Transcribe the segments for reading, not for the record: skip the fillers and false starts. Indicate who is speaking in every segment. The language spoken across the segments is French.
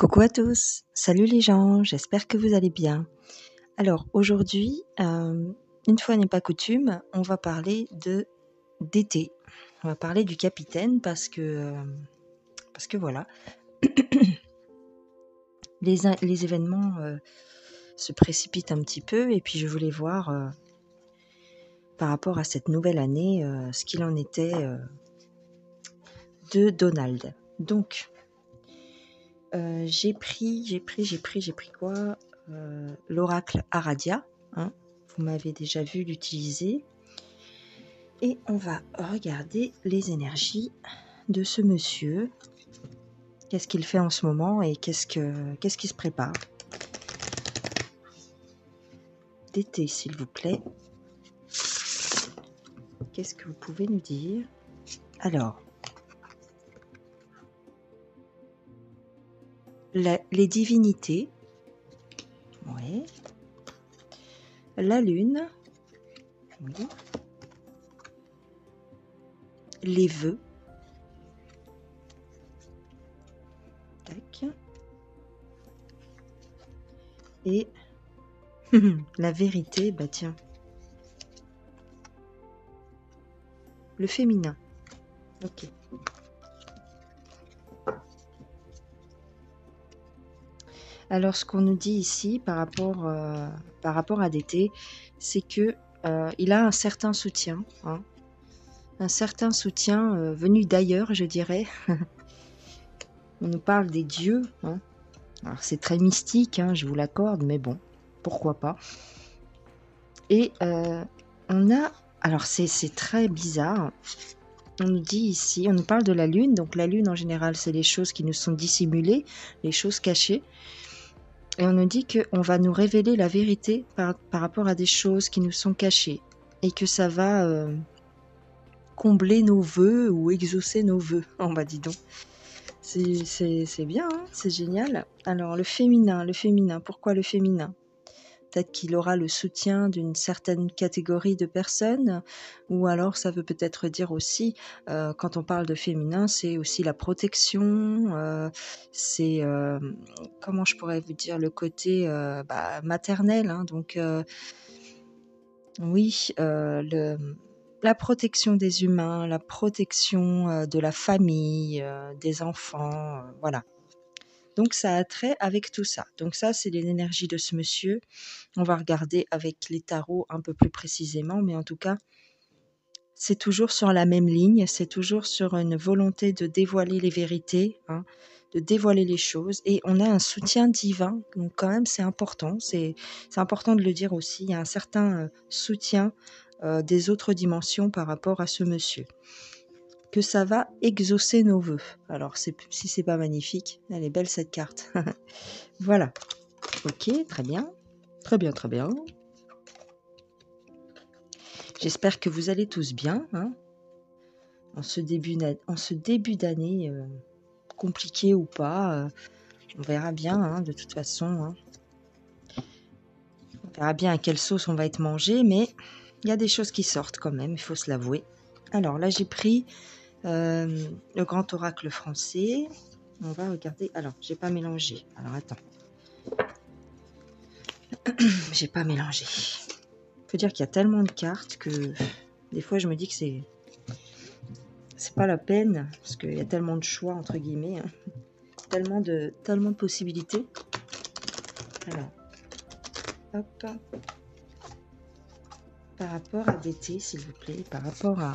Speaker 1: Coucou à tous, salut les gens, j'espère que vous allez bien. Alors aujourd'hui, une fois n'est pas coutume, on va parler d'été. On va parler du capitaine parce que voilà, les événements se précipitent un petit peu et puis je voulais voir par rapport à cette nouvelle année ce qu'il en était de Donald. Donc j'ai pris quoi l'oracle Aradia, hein, vous m'avez déjà vu l'utiliser, et on va regarder les énergies de ce monsieur. Qu'est-ce qu'il fait en ce moment et qu'est-ce qui se prépare d'été, s'il vous plaît. Qu'est-ce que vous pouvez nous dire? Alors, les divinités, ouais. La lune, oui. Les vœux, tac, et la vérité, bah tiens, le féminin, ok. Alors, ce qu'on nous dit ici par rapport à d'été, c'est que il a un certain soutien, hein, un certain soutien venu d'ailleurs, je dirais. On nous parle des dieux, hein. Alors c'est très mystique, hein, je vous l'accorde, mais bon, pourquoi pas. Et on a, alors c'est très bizarre. On nous dit ici, on nous parle de la lune. Donc la lune en général, c'est les choses qui nous sont dissimulées, les choses cachées. Et on nous dit qu'on va nous révéler la vérité par rapport à des choses qui nous sont cachées. Et que ça va combler nos vœux ou exaucer nos vœux. On va dire donc. C'est bien, hein, c'est génial. Alors le féminin, pourquoi le féminin? Peut-être qu'il aura le soutien d'une certaine catégorie de personnes, ou alors ça veut peut-être dire aussi, quand on parle de féminin, c'est aussi la protection, c'est, comment je pourrais vous dire, le côté maternel, hein, donc oui, la protection des humains, la protection de la famille, des enfants, voilà. Donc ça a trait avec tout ça. Donc ça, c'est l'énergie de ce monsieur. On va regarder avec les tarots un peu plus précisément, mais en tout cas, c'est toujours sur la même ligne, c'est toujours sur une volonté de dévoiler les vérités, hein, de dévoiler les choses, et on a un soutien divin, donc quand même c'est important, c'est important de le dire aussi, il y a un certain soutien des autres dimensions par rapport à ce monsieur. Que ça va exaucer nos vœux. Alors si c'est pas magnifique, elle est belle cette carte. Voilà. Ok, très bien. Très bien, très bien. J'espère que vous allez tous bien, hein, en ce début d'année, compliqué ou pas, on verra bien, hein, de toute façon. Hein. On verra bien à quelle sauce on va être mangé, mais il y a des choses qui sortent quand même, il faut se l'avouer. Alors là, j'ai pris le grand oracle français. On va regarder. Alors, j'ai pas mélangé. Alors, attends. J'ai pas mélangé. Faut dire qu'il y a tellement de cartes que des fois, je me dis que c'est pas la peine, parce qu'il y a tellement de choix, entre guillemets, hein. Tellement de possibilités. Alors, hop. Par rapport à d'été, s'il vous plaît, par rapport à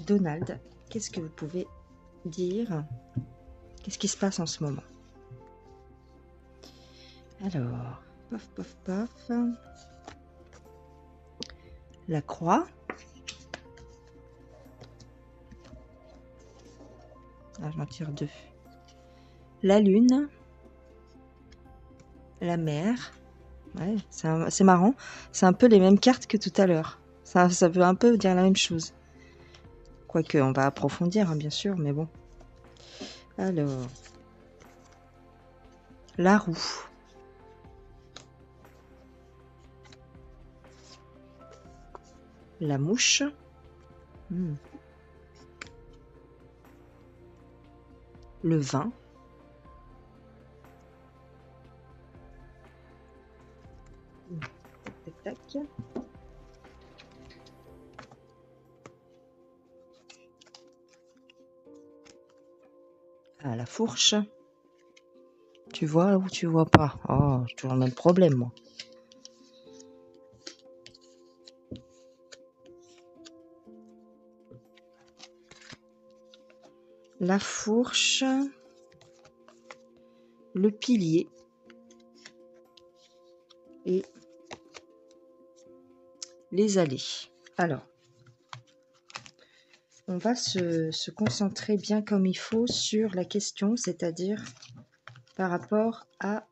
Speaker 1: Donald, qu'est-ce que vous pouvez dire? Qu'est-ce qui se passe en ce moment? Alors, paf, paf, paf. La croix. Ah, j'en tire deux. La lune. La mer. Ouais, c'est marrant. C'est un peu les mêmes cartes que tout à l'heure. Ça veut un peu dire la même chose. Quoique, on va approfondir, hein, bien sûr, mais bon. Alors. La roue. La mouche. Le vin. tac. Ah, la fourche. Tu vois ou tu vois pas? Oh, j'ai toujours le même problème, moi. La fourche, le pilier et les allées. Alors, on va se concentrer bien comme il faut sur la question, c'est-à-dire par rapport à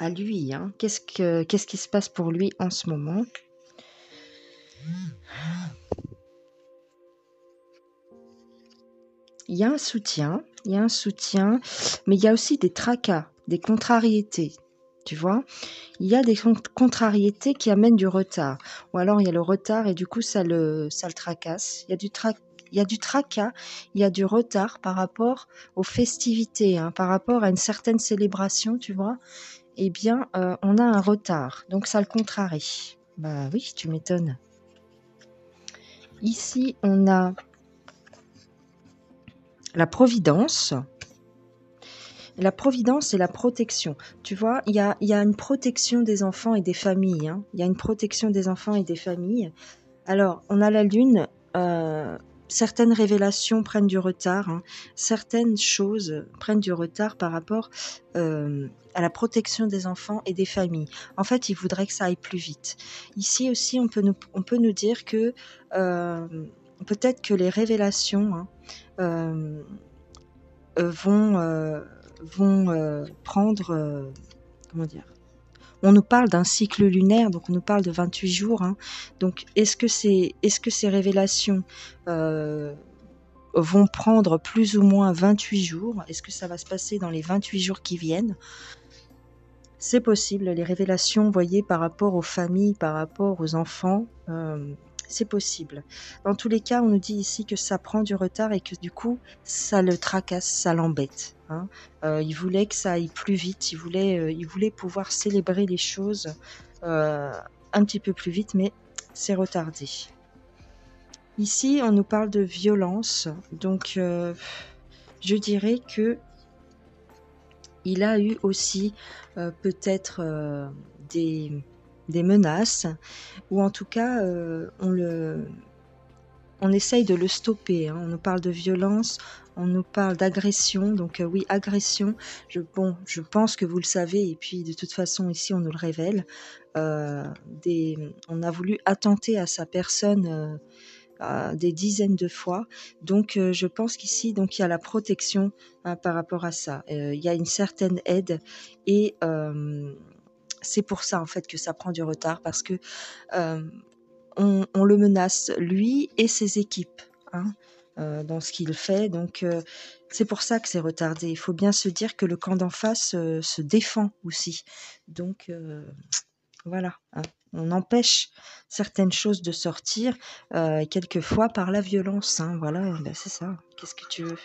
Speaker 1: lui. Hein. Qu'est-ce qui se passe pour lui en ce moment? Il y a un soutien, mais il y a aussi des tracas, des contrariétés. Tu vois, il y a des contrariétés qui amènent du retard. Ou alors il y a le retard et du coup ça le tracasse. Il y a du tracas, il y a du retard par rapport aux festivités, hein, par rapport à une certaine célébration, tu vois. Eh bien, on a un retard, donc ça le contrarie. Bah oui, tu m'étonnes. Ici, on a la providence. La providence et la protection. Tu vois, il y a une protection des enfants et des familles. Hein. Il y a une protection des enfants et des familles. Alors, on a la lune. Certaines révélations prennent du retard. Hein. Certaines choses prennent du retard par rapport à la protection des enfants et des familles. En fait, il voudrait que ça aille plus vite. Ici aussi, on peut nous dire que peut-être que les révélations vont prendre, comment dire, on nous parle d'un cycle lunaire, donc on nous parle de 28 jours. Hein. Donc, est-ce que ces révélations vont prendre plus ou moins 28 jours? Est-ce que ça va se passer dans les 28 jours qui viennent? C'est possible, les révélations, vous voyez, par rapport aux familles, par rapport aux enfants, c'est possible. Dans tous les cas, on nous dit ici que ça prend du retard et que du coup, ça le tracasse, ça l'embête. Hein. Il voulait que ça aille plus vite, il voulait pouvoir célébrer les choses un petit peu plus vite, mais c'est retardé. Ici, on nous parle de violence, donc je dirais que il a eu aussi peut-être des menaces, ou en tout cas on essaye de le stopper. Hein. On nous parle de violence, on nous parle d'agression, donc oui, agression, je pense que vous le savez, et puis de toute façon ici on nous le révèle, on a voulu attenter à sa personne des dizaines de fois. Donc je pense qu'ici donc il y a la protection par rapport à ça. Il y a une certaine aide et c'est pour ça en fait que ça prend du retard, parce que on le menace lui et ses équipes. Hein, dans ce qu'il fait, donc c'est pour ça que c'est retardé. Il faut bien se dire que le camp d'en face se défend aussi, donc voilà, hein. On empêche certaines choses de sortir, quelquefois par la violence, hein, voilà, ben c'est ça. Qu'est-ce que tu veux?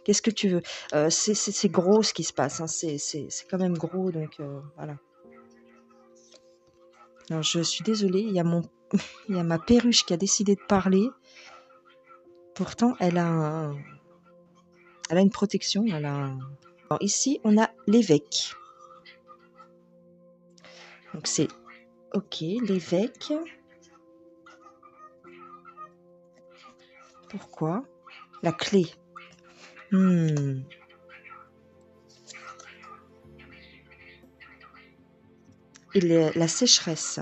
Speaker 1: Qu'est-ce que tu veux? C'est gros ce qui se passe, hein, c'est quand même gros, donc voilà. Alors je suis désolée, il y a ma perruche qui a décidé de parler. Pourtant, elle a une protection, Alors ici, on a l'évêque. Donc c'est OK, l'évêque. Pourquoi? La clé. Et la sécheresse.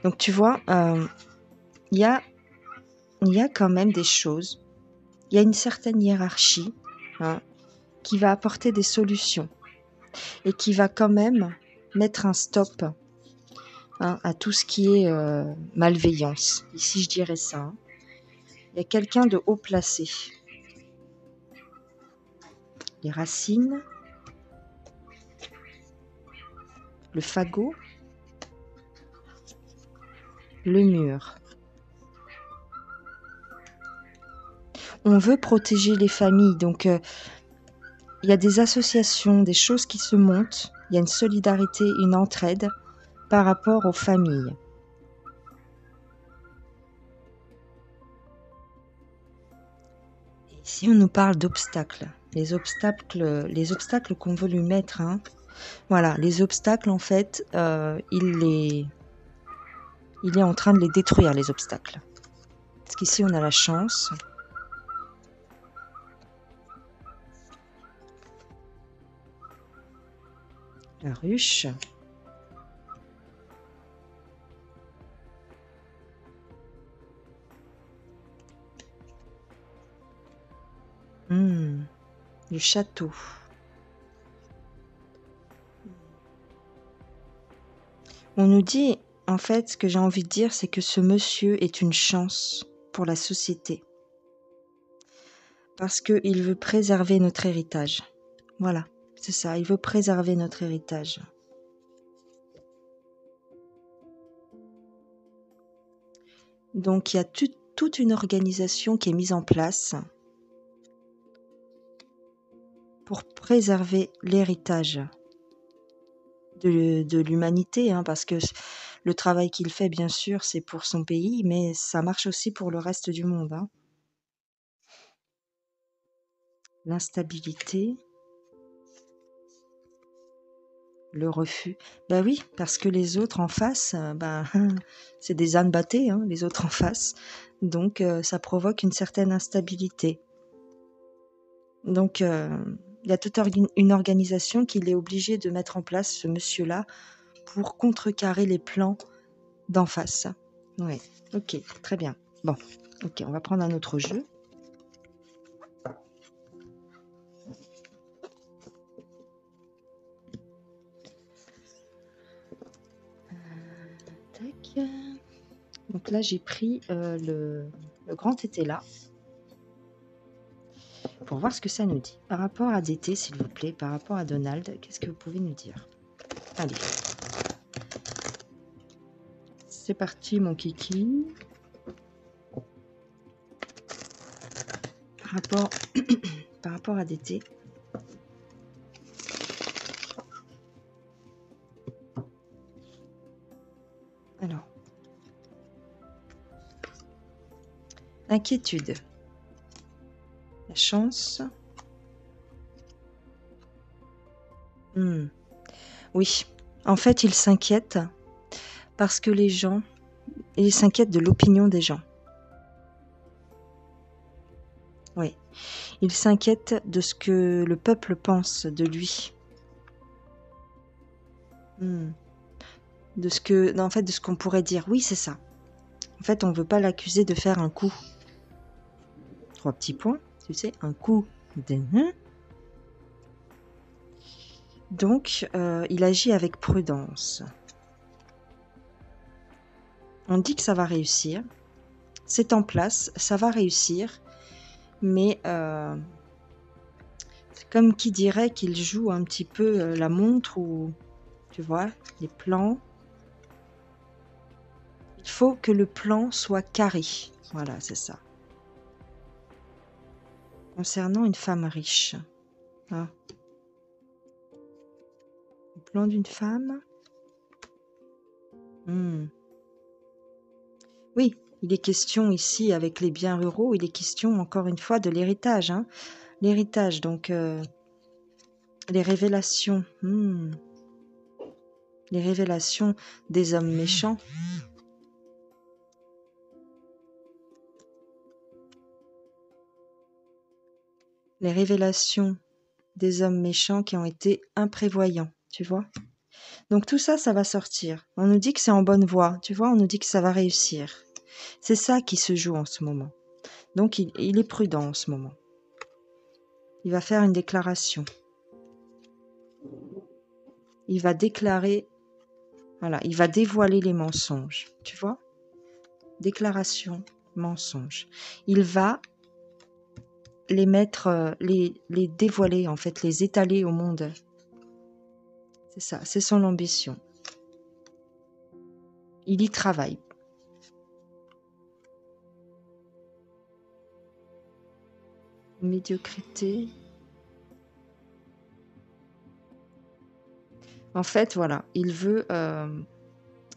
Speaker 1: Donc tu vois, il y a quand même des choses. Il y a une certaine hiérarchie, hein, qui va apporter des solutions et qui va quand même mettre un stop, hein, à tout ce qui est malveillance. Ici, je dirais ça. Hein. Il y a quelqu'un de haut placé. Les racines, le fagot, le mur. On veut protéger les familles, donc il y a des associations, des choses qui se montent. Il il y a une solidarité, une entraide par rapport aux familles. Et ici, on nous parle d'obstacles. Les obstacles qu'on veut lui mettre, hein. Voilà, les obstacles, en fait, il est en train de les détruire, les obstacles. Parce qu'ici, on a la chance. La ruche. Le château. On nous dit, en fait, ce que j'ai envie de dire, c'est que ce monsieur est une chance pour la société. Parce qu'il veut préserver notre héritage. Voilà, c'est ça, il veut préserver notre héritage. Donc il y a toute une organisation qui est mise en place pour préserver l'héritage de l'humanité, hein, parce que le travail qu'il fait, bien sûr, c'est pour son pays, mais ça marche aussi pour le reste du monde, hein. L'instabilité, le refus. Ben oui, parce que les autres en face, c'est des ânes battés, hein, les autres en face. Donc ça provoque une certaine instabilité. Donc il y a toute une organisation qu'il est obligé de mettre en place, ce monsieur-là, pour contrecarrer les plans d'en face. Oui, ok, très bien. Bon, ok, on va prendre un autre jeu. Tac. Donc là, j'ai pris le grand tété là, pour voir ce que ça nous dit. Par rapport à DT, s'il vous plaît, par rapport à Donald, qu'est-ce que vous pouvez nous dire? Allez. C'est parti, mon kiki. Par rapport à DT. Alors. Inquiétude. La chance. Oui. En fait, il s'inquiète parce que les gens... Il s'inquiète de l'opinion des gens. Oui. Il s'inquiète de ce que le peuple pense de lui. De ce que... En fait, de ce qu'on pourrait dire. Oui, c'est ça. En fait, on ne veut pas l'accuser de faire un coup. 3 petits points, tu sais, un coup. Donc, il agit avec prudence. On dit que ça va réussir. C'est en place, ça va réussir. Mais c'est comme qui dirait qu'il joue un petit peu la montre ou, tu vois, les plans. Il faut que le plan soit carré. Voilà, c'est ça. Concernant une femme riche. Hein. Le plan d'une femme. Oui, il est question ici, avec les biens ruraux, il est question encore une fois de l'héritage. Hein. L'héritage, donc les révélations. Les révélations des hommes méchants. Les révélations des hommes méchants qui ont été imprévoyants, tu vois. Donc tout ça, ça va sortir. On nous dit que c'est en bonne voie, tu vois, on nous dit que ça va réussir. C'est ça qui se joue en ce moment. Donc il est prudent en ce moment. Il va faire une déclaration. Il va déclarer, voilà, il va dévoiler les mensonges, tu vois. Déclaration, mensonge. Il va les mettre, les dévoiler en fait, les étaler au monde. C'est ça, c'est son ambition. Il y travaille. Médiocrité. En fait, voilà, il veut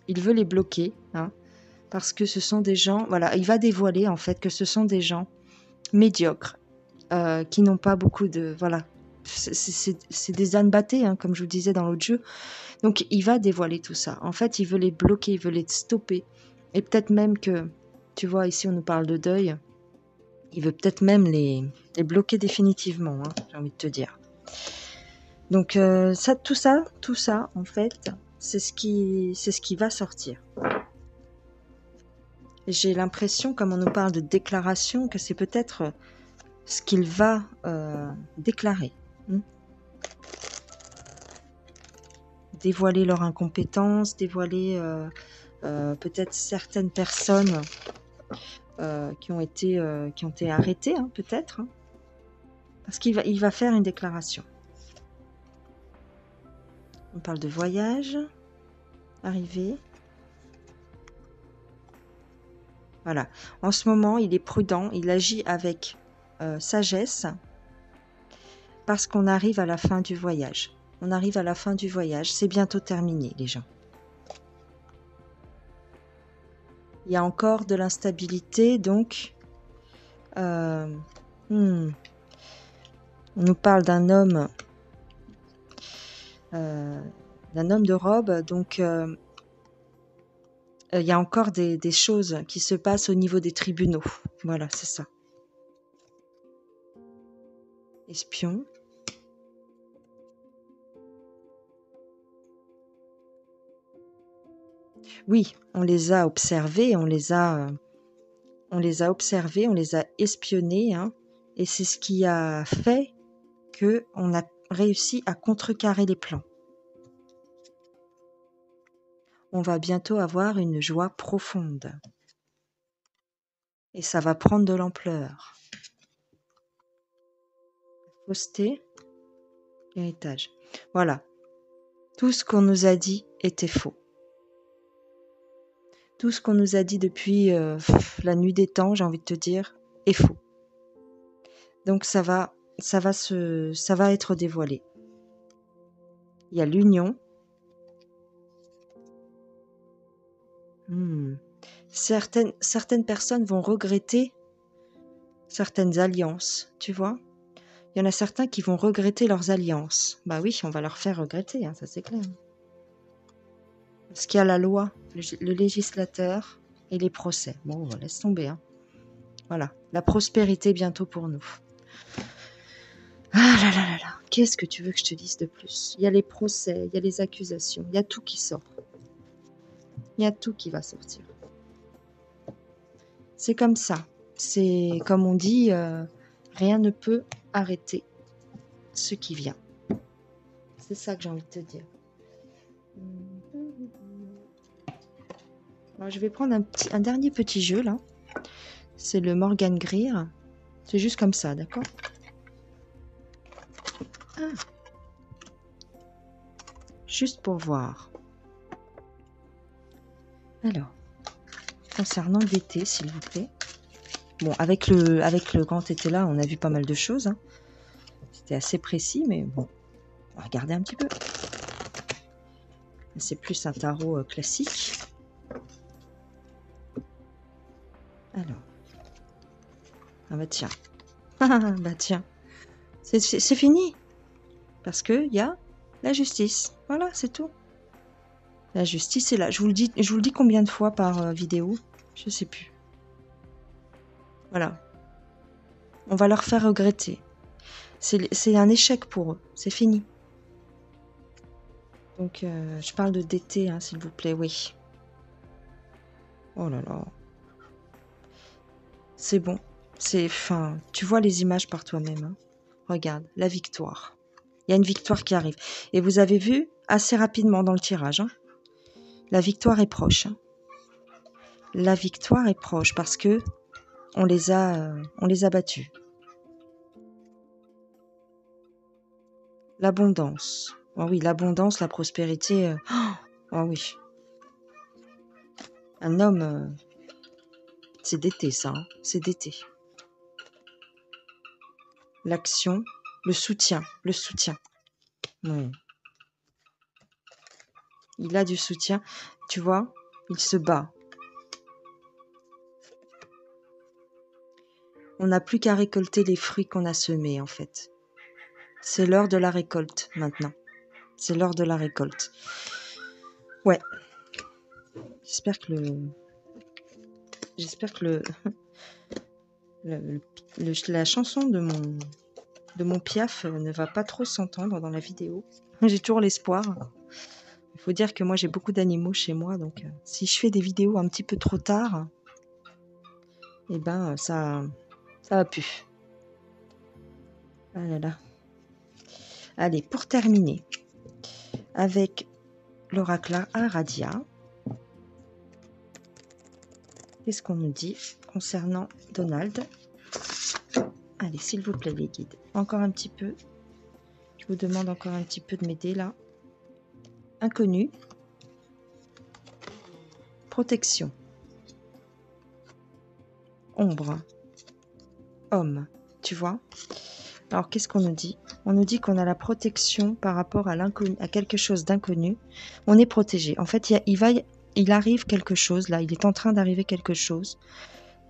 Speaker 1: les bloquer, hein, parce que ce sont des gens, voilà, il va dévoiler en fait que ce sont des gens médiocres, qui n'ont pas beaucoup de, voilà, c'est des ânes battés, hein, comme je vous disais dans l'autre jeu. Donc il va dévoiler tout ça. En fait, il veut les bloquer, il veut les stopper. Et peut-être même que, tu vois, ici on nous parle de deuil, il veut peut-être même les bloquer définitivement, hein, j'ai envie de te dire. Donc tout ça, en fait, c'est ce qui va sortir. J'ai l'impression, comme on nous parle de déclaration, que c'est peut-être ce qu'il va déclarer. Dévoiler leur incompétence, dévoiler peut-être certaines personnes qui ont été arrêtées, hein, peut-être, hein, parce qu'il va faire une déclaration. On parle de voyage, arrivée. Voilà. En ce moment, il est prudent, il agit avec sagesse, parce qu'on arrive à la fin du voyage. On arrive à la fin du voyage, c'est bientôt terminé, les gens. Il y a encore de l'instabilité, donc on nous parle d'un homme de robe, donc il y a encore des choses qui se passent au niveau des tribunaux. Voilà, c'est ça. Espion. Oui, on les a observés, on les a observés, on les a espionnés, hein, et c'est ce qui a fait qu'on a réussi à contrecarrer les plans. On va bientôt avoir une joie profonde. Et ça va prendre de l'ampleur. Fausseté, héritage. Voilà. Tout ce qu'on nous a dit était faux. Tout ce qu'on nous a dit depuis la nuit des temps, j'ai envie de te dire, est faux. Donc ça va être dévoilé. Il y a l'union. Certaines personnes vont regretter certaines alliances, tu vois. Il y en a certains qui vont regretter leurs alliances. Bah oui, on va leur faire regretter, hein, ça c'est clair. Parce qu'il y a la loi, le législateur et les procès. Bon, laisse tomber, hein. Voilà, la prospérité bientôt pour nous. Ah là là là là, qu'est-ce que tu veux que je te dise de plus? Il y a les procès, il y a les accusations, il y a tout qui sort. Il y a tout qui va sortir. C'est comme ça. C'est comme on dit, rien ne peut arrêter ce qui vient. C'est ça que j'ai envie de te dire. Alors, je vais prendre un dernier petit jeu là. C'est le Morgan Greer. C'est juste comme ça, d'accord? Ah. Juste pour voir. Alors, concernant l'été, s'il vous plaît. Bon, avec le grand été là, on a vu pas mal de choses, hein. C'était assez précis, mais bon, on va regarder un petit peu. C'est plus un tarot classique. Alors. Ah bah tiens. Bah tiens. C'est fini. Parce qu'il y a la justice. Voilà, c'est tout. La justice est là. Je vous le dis combien de fois par vidéo? Je sais plus. Voilà. On va leur faire regretter. C'est un échec pour eux. C'est fini. Donc, je parle d'été, hein, s'il vous plaît, oui. Oh là là. C'est bon. Enfin, tu vois les images par toi-même, hein. Regarde, la victoire. Il y a une victoire qui arrive. Et vous avez vu assez rapidement dans le tirage, hein, la victoire est proche. Hein. La victoire est proche parce que on les a battus. L'abondance. Oh oui, l'abondance, la prospérité. Oh oui. Un homme, c'est d'été ça. Hein. C'est d'été. L'action, le soutien. Oui. Il a du soutien. Tu vois, il se bat. On n'a plus qu'à récolter les fruits qu'on a semés, en fait. C'est l'heure de la récolte, maintenant. C'est l'heure de la récolte. Ouais. J'espère que la chanson de mon Piaf ne va pas trop s'entendre dans la vidéo. J'ai toujours l'espoir. Il faut dire que moi j'ai beaucoup d'animaux chez moi, donc si je fais des vidéos un petit peu trop tard, eh ben ça va plus. Ah là là. Allez, pour terminer, avec l'oracle Aradia, qu'est-ce qu'on nous dit concernant Donald? Allez, s'il vous plaît les guides, encore un petit peu. Je vous demande encore un petit peu de m'aider là. Inconnu. Protection. Ombre. Homme. Tu vois? Alors, qu'est-ce qu'on nous dit? On nous dit qu'on a la protection par rapport à l'inconnu, à quelque chose d'inconnu. On est protégé. En fait, il arrive quelque chose là. Il est en train d'arriver quelque chose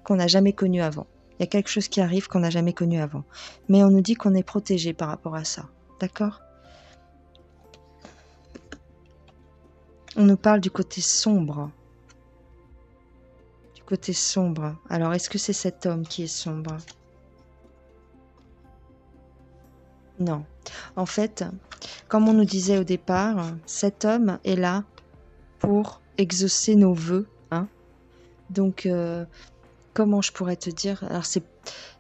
Speaker 1: qu'on n'a jamais connu avant. Il y a quelque chose qui arrive qu'on n'a jamais connu avant. Mais on nous dit qu'on est protégé par rapport à ça. D'accord? On nous parle du côté sombre. Du côté sombre. Alors, est-ce que c'est cet homme qui est sombre? Non. En fait, comme on nous disait au départ, cet homme est là pour exaucer nos vœux. Hein. Donc, comment je pourrais te dire? Alors,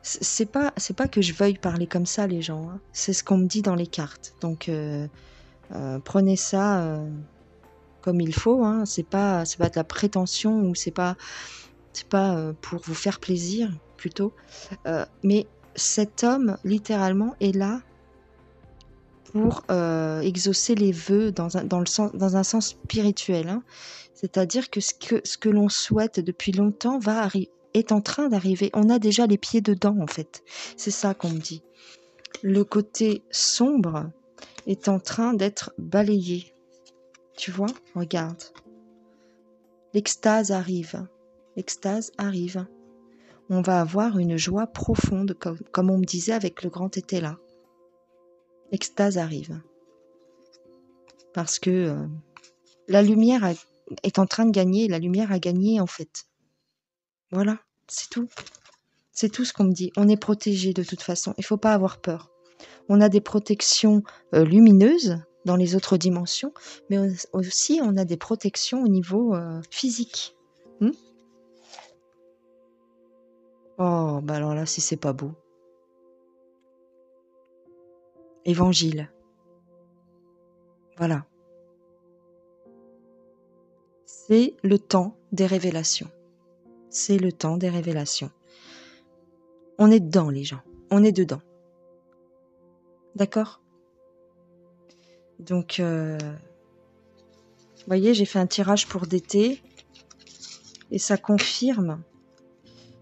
Speaker 1: c'est pas que je veuille parler comme ça, les gens. Hein. C'est ce qu'on me dit dans les cartes. Donc, prenez ça comme il faut. Hein. C'est pas de la prétention ou c'est pas pour vous faire plaisir plutôt. Mais cet homme, littéralement, est là pour exaucer les vœux dans un sens spirituel. Hein. C'est-à-dire que ce que l'on souhaite depuis longtemps est en train d'arriver. On a déjà les pieds dedans, en fait. C'est ça qu'on me dit. Le côté sombre est en train d'être balayé. Tu vois? Regarde. L'extase arrive. L'extase arrive. On va avoir une joie profonde, comme on me disait avec le grand été là. L'extase arrive. Parce que la lumière est en train de gagner, la lumière a gagné en fait. Voilà, c'est tout. C'est tout ce qu'on me dit. On est protégé de toute façon, il ne faut pas avoir peur. On a des protections lumineuses dans les autres dimensions, mais aussi on a des protections au niveau physique. Oh, bah alors là, si c'est pas beau. Évangile. Voilà. C'est le temps des révélations. C'est le temps des révélations. On est dedans, les gens. On est dedans. D'accord? Donc, vous voyez, j'ai fait un tirage pour d'été. Et ça confirme.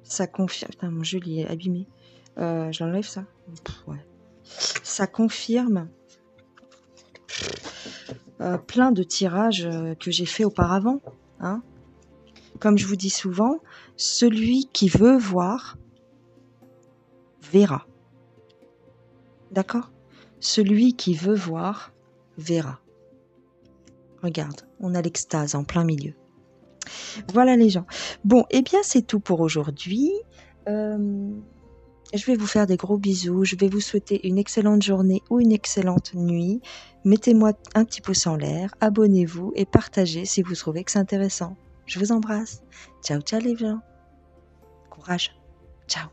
Speaker 1: Ça confirme. Putain, mon jeu, il est abîmé. Je l'enlève, ça? Ouais. Ça confirme plein de tirages que j'ai fait auparavant. Hein. Comme je vous dis souvent, celui qui veut voir, verra. D'accord? Celui qui veut voir, verra. Regarde, on a l'extase en plein milieu. Voilà les gens. Bon, eh bien c'est tout pour aujourd'hui. Je vais vous faire des gros bisous. Je vais vous souhaiter une excellente journée ou une excellente nuit. Mettez-moi un petit pouce en l'air, abonnez-vous et partagez si vous trouvez que c'est intéressant. Je vous embrasse. Ciao, ciao les gens. Courage. Ciao.